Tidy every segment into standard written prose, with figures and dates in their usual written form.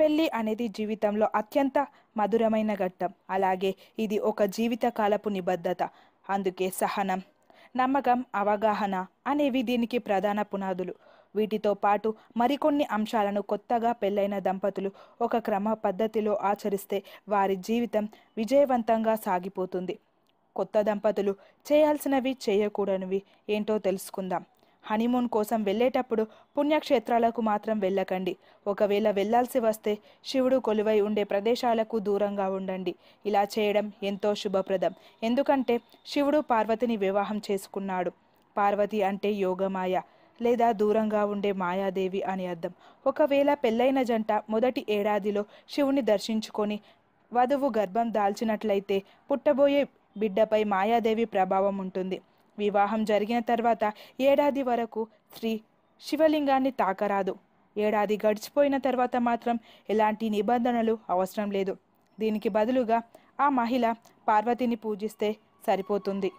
పెళ్లి అనేది జీవితంలో అత్యంత మధురమైన ఘట్టం. అలాగే ఇది ఒక జీవిత కాలపు నిబద్ధత. అందుకే సహనం, నమ్మకం, అవగాహన అనేవి దీనికి ప్రధాన పునాదులు. వీటితో పాటు మరికొన్ని అంశాలను కొత్తగా పెళ్ళైన దంపతులు ఒక క్రమ పద్ధతిలో ఆచరిస్తే వారి జీవితం విజయవంతంగా సాగిపోతుంది. కొత్త దంపతులు చేయాల్సినవి, చేయకూడనివి ఏంటో తెలుసుకుందాం. హనీమూన్ కోసం వెళ్ళేటప్పుడు పుణ్యక్షేత్రాలకు మాత్రం వెళ్ళకండి. ఒకవేళ వెళ్ళాల్సి వస్తే శివుడు కొలువై ఉండే ప్రదేశాలకు దూరంగా ఉండండి. ఇలా చేయడం ఎంతో శుభప్రదం. ఎందుకంటే శివుడు పార్వతిని వివాహం చేసుకున్నాడు. పార్వతి అంటే యోగమాయ లేదా దూరంగా ఉండే మాయాదేవి అని అర్థం. ఒకవేళ పెళ్ళైన జంట మొదటి ఏడాదిలో శివుని దర్శించుకొని వధువు గర్భం దాల్చినట్లయితే పుట్టబోయే బిడ్డపై మాయాదేవి ప్రభావం ఉంటుంది. వివాహం జరిగిన తర్వాత ఏడాది వరకు స్త్రీ శివలింగాన్ని తాకరాదు. ఏడాది గడిచిపోయిన తర్వాత మాత్రం ఎలాంటి నిబంధనలు అవసరం లేదు. దీనికి బదులుగా ఆ మహిళ పార్వతిని పూజిస్తే సరిపోతుంది.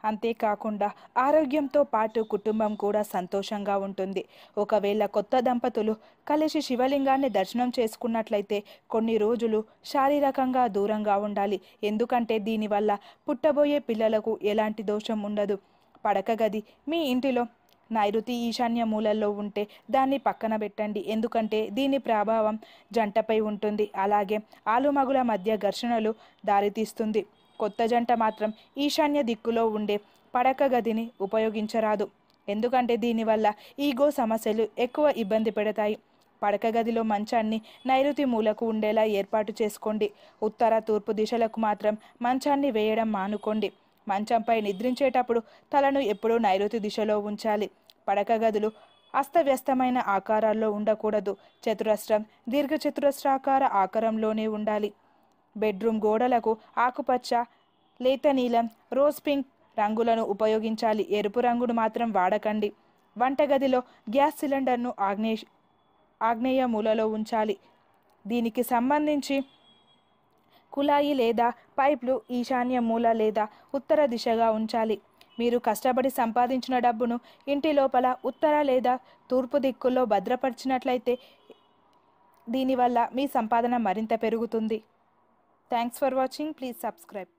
అంతేకాకుండా ఆరోగ్యంతో పాటు కుటుంబం కూడా సంతోషంగా ఉంటుంది. ఒకవేళ కొత్త దంపతులు కలిసి శివలింగాన్ని దర్శనం చేసుకున్నట్లయితే కొన్ని రోజులు శారీరకంగా దూరంగా ఉండాలి. ఎందుకంటే దీనివల్ల పుట్టబోయే పిల్లలకు ఎలాంటి దోషం ఉండదు. పడక గది మీ ఇంటిలో నైరుతి ఈశాన్య మూలల్లో ఉంటే దాన్ని పక్కన పెట్టండి. ఎందుకంటే దీని ప్రభావం జంటపై ఉంటుంది. అలాగే ఆలుమగుల మధ్య ఘర్షణలు దారితీస్తుంది. కొత్త జంట మాత్రం ఈశాన్య దిక్కులో ఉండే పడక గదిని ఉపయోగించరాదు. ఎందుకంటే దీనివల్ల ఈగో సమస్యలు ఎక్కువ ఇబ్బంది పెడతాయి. పడక గదిలో మంచాన్ని నైరుతి మూలకు ఉండేలా ఏర్పాటు చేసుకోండి. ఉత్తర తూర్పు దిశలకు మాత్రం మంచాన్ని వేయడం మానుకోండి. మంచంపై నిద్రించేటప్పుడు తలను ఎప్పుడూ నైరుతి దిశలో ఉంచాలి. పడక గదులు అస్తవ్యస్తమైన ఆకారాల్లో ఉండకూడదు. చతురస్రం, దీర్ఘచతురస్రాకార ఆకారంలోనే ఉండాలి. బెడ్రూమ్ గోడలకు ఆకుపచ్చ, లేత నీలం, రోజ్ పింక్ రంగులను ఉపయోగించాలి. ఎరుపు రంగును మాత్రం వాడకండి. వంటగదిలో గ్యాస్ సిలిండర్ను ఆగ్నేయ మూలలో ఉంచాలి. దీనికి సంబంధించి కుళాయి లేదా పైప్లు ఈశాన్య మూల లేదా ఉత్తర దిశగా ఉంచాలి. మీరు కష్టపడి సంపాదించిన డబ్బును ఇంటి లోపల ఉత్తర లేదా తూర్పు దిక్కుల్లో భద్రపరిచినట్లయితే దీనివల్ల మీ సంపాదన మరింత పెరుగుతుంది. Thanks for watching. Please subscribe.